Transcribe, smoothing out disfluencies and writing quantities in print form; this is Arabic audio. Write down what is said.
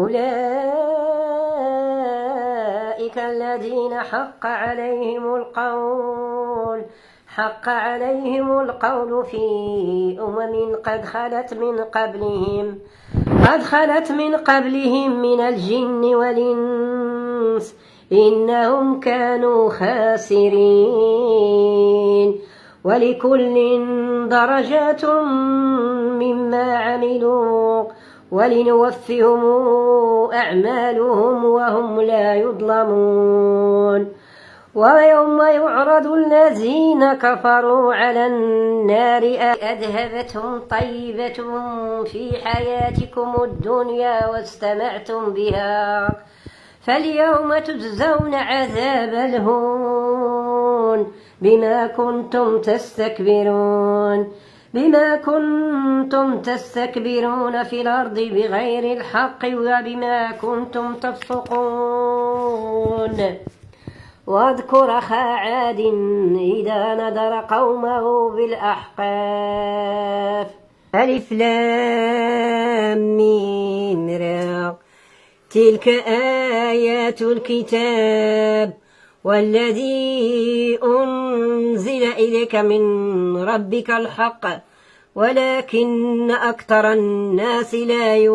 أولئك الذين حق عليهم القول في قد خلت من قبلهم من الجن والإنس إنهم كانوا خاسرين ولكل درجات مما عملوا ولنوفهم أعمالهم وهم لا يظلمون ويوم يعرض الذين كفروا على النار أذهبتهم طيبتهم في حياتكم الدنيا واستمعتم بها فاليوم تجزون عذاب الهون بما كنتم تستكبرون في الأرض بغير الحق وبما كنتم تفسقون واذكر أخا عاد إذا نذر قومه بالأحقاف ألف لام ميم را تلك آيات الكتاب والذي أنزل إليك من ربك الحق ولكن أكثر الناس لا يؤمنون